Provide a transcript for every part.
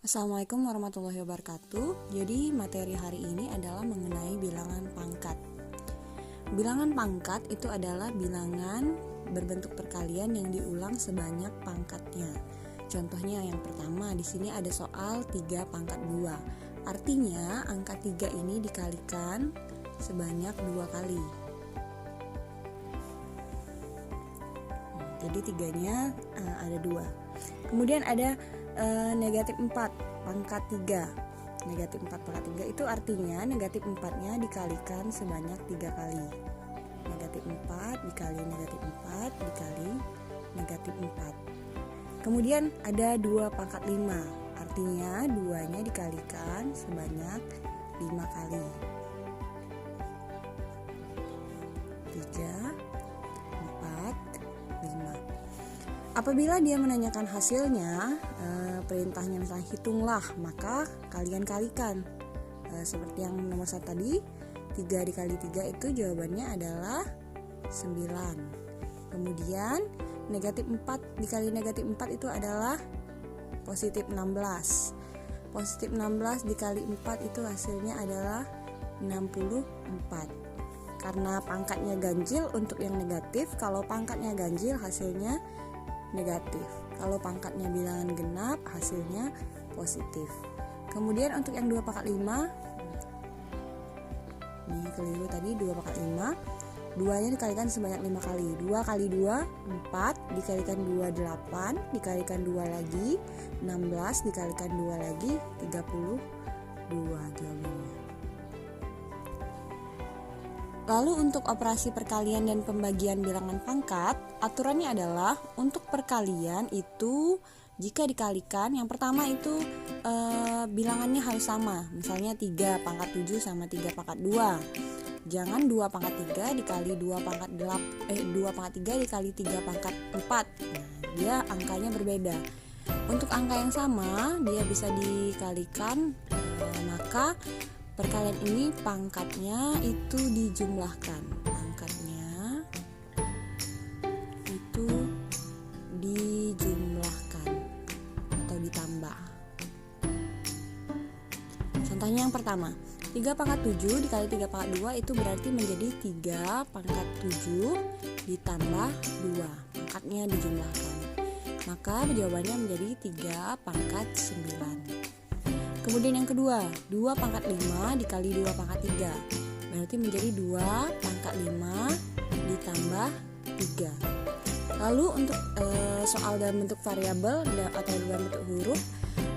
Assalamualaikum warahmatullahi wabarakatuh. Jadi materi hari ini adalah mengenai bilangan pangkat. Bilangan pangkat itu adalah bilangan berbentuk perkalian yang diulang sebanyak pangkatnya. Contohnya yang pertama di sini ada soal 3 pangkat 2. Artinya angka 3 ini dikalikan sebanyak 2 kali. Jadi tiganya ada 2. Kemudian ada negatif 4 pangkat 3. Negatif 4 pangkat 3 itu artinya negatif 4-nya dikalikan sebanyak 3 kali. Negatif 4 dikali negatif 4 dikali negatif 4. Kemudian ada 2 pangkat 5. Artinya 2-nya dikalikan sebanyak 5 kali. 3, 4, 5. Apabila dia menanyakan hasilnya, perintahnya misalnya hitunglah, maka kalian kalikan. Seperti yang nomor 1 tadi, 3 dikali 3 itu jawabannya adalah 9. Kemudian negatif 4 dikali negatif 4 itu adalah positif 16. Positif 16 dikali 4 itu hasilnya adalah 64. Karena pangkatnya ganjil untuk yang negatif, kalau pangkatnya ganjil hasilnya negatif. Kalau pangkatnya bilangan genap hasilnya positif. Kemudian untuk yang 2 pangkat 5, ini keliru tadi, 2 pangkat 5, 2-nya dikalikan sebanyak 5 kali. 2 kali 2 4, dikalikan 2 8, dikalikan 2 lagi 16, dikalikan 2 lagi 32 jawabannya. Lalu untuk operasi perkalian dan pembagian bilangan pangkat, aturannya adalah untuk perkalian itu jika dikalikan, yang pertama itu bilangannya harus sama. Misalnya 3 pangkat 7 sama 3 pangkat 2. Jangan 2 pangkat 3 dikali 2 pangkat 2 pangkat 3 dikali 3 pangkat 4. Nah, dia angkanya berbeda. Untuk angka yang sama, dia bisa dikalikan, maka perkalian ini pangkatnya itu dijumlahkan. Pangkatnya itu dijumlahkan atau ditambah. Contohnya yang pertama, 3 pangkat 7 dikali 3 pangkat 2 itu berarti menjadi 3 pangkat 7 ditambah 2. Pangkatnya dijumlahkan. Maka jawabannya menjadi 3 pangkat 9. Kemudian yang kedua, 2 pangkat 5 dikali 2 pangkat 3 berarti menjadi 2 pangkat 5 ditambah 3. Lalu untuk soal dalam bentuk variabel atau dalam bentuk huruf,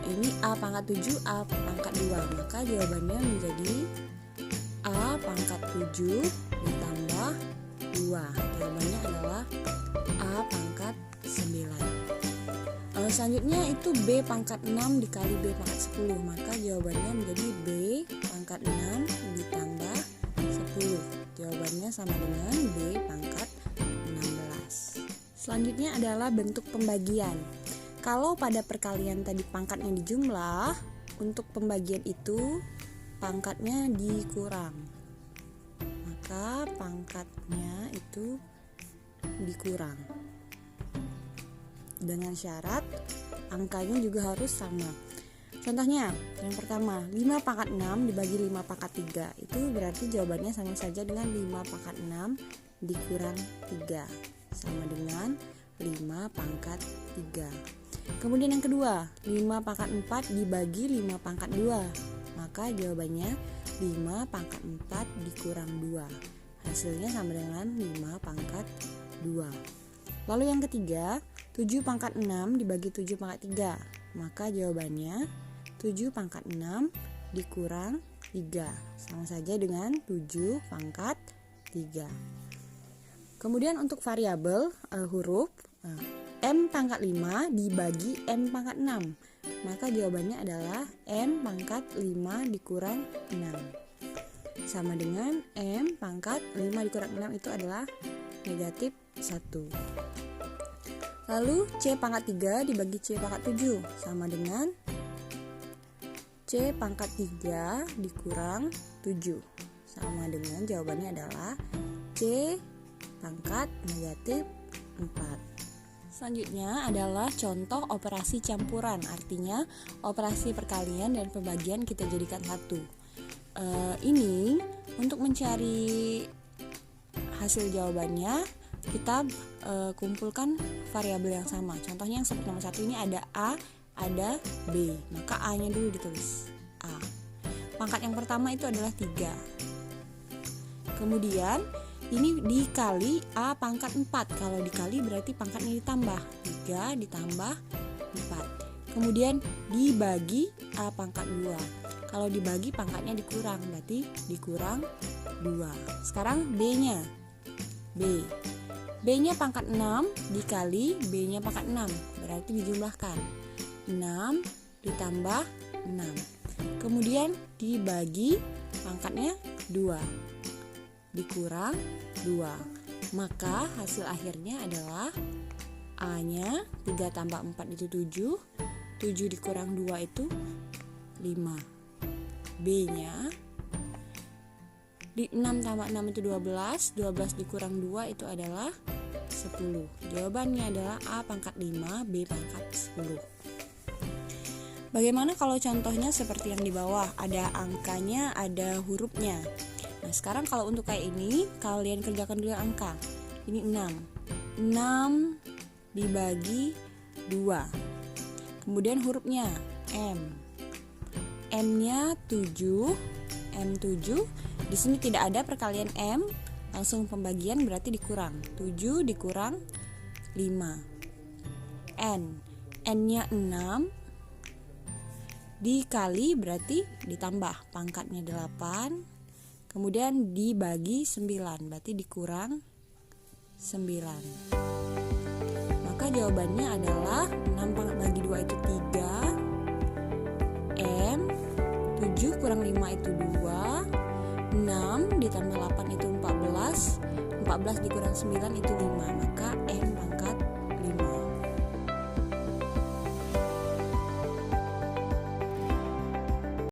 ini A pangkat 7, A pangkat 2, maka jawabannya menjadi A pangkat 7 ditambah 2. Jawabannya adalah A pangkat 9. Selanjutnya itu B pangkat 6 dikali B pangkat 10, maka jawabannya menjadi B pangkat 6 ditambah 10. Jawabannya sama dengan B pangkat 16. Selanjutnya adalah bentuk pembagian. Kalau pada perkalian tadi pangkatnya dijumlah, untuk pembagian itu pangkatnya dikurang, maka pangkatnya itu dikurang. Dengan syarat angkanya juga harus sama. Contohnya yang pertama, 5 pangkat 6 dibagi 5 pangkat 3, itu berarti jawabannya sama saja dengan 5 pangkat 6 dikurang 3, sama dengan 5 pangkat 3. Kemudian yang kedua, 5 pangkat 4 dibagi 5 pangkat 2, maka jawabannya 5 pangkat 4 dikurang 2, hasilnya sama dengan 5 pangkat 2. Lalu yang ketiga, 7 pangkat 6 dibagi 7 pangkat 3, maka jawabannya 7 pangkat 6 dikurang 3, sama saja dengan 7 pangkat 3. Kemudian untuk variabel huruf, M pangkat 5 dibagi M pangkat 6, maka jawabannya adalah M pangkat 5 dikurang 6, sama dengan M pangkat 5 dikurang 6 itu adalah negatif 1. Lalu C pangkat 3 dibagi C pangkat 7 sama dengan C pangkat 3 dikurang 7, sama dengan jawabannya adalah C pangkat negatif 4, Selanjutnya adalah contoh operasi campuran, artinya operasi perkalian dan pembagian kita jadikan satu. Ini untuk mencari hasil jawabannya kita kumpulkan variabel yang sama. Contohnya yang seperti nomor 1 ini ada A, ada B, maka A-nya dulu ditulis A. Pangkat yang pertama itu adalah 3. Kemudian ini dikali A pangkat 4. Kalau dikali berarti pangkatnya ditambah 3 ditambah 4. Kemudian dibagi A pangkat 2. Kalau dibagi pangkatnya dikurang, berarti dikurang 2. Sekarang B-nya. B-nya pangkat 6 dikali B-nya pangkat 6, berarti dijumlahkan 6 ditambah 6. Kemudian dibagi pangkatnya 2 dikurang 2, maka hasil akhirnya adalah A-nya 3 tambah 4 itu 7 dikurang 2 itu 5. B-nya 6 tambah 6 itu 12 dikurang 2 itu adalah 10. Jawabannya adalah A pangkat 5, B pangkat 10. Bagaimana kalau contohnya seperti yang di bawah, ada angkanya, ada hurufnya. Nah, sekarang kalau untuk kayak ini, kalian kerjakan dulu yang angka. Ini 6 dibagi 2. Kemudian hurufnya M. M-nya 7. M7. Di sini tidak ada perkalian M, langsung pembagian berarti dikurang. 7 dikurang 5. N. N-nya 6 dikali berarti ditambah pangkatnya 8. Kemudian dibagi 9, berarti dikurang 9. Maka jawabannya adalah 6 pangkat bagi 2 itu 3. M 7 kurang 5 itu 2. 6 ditambah 8 itu 14. 14 dikurang 9 itu 5. Maka M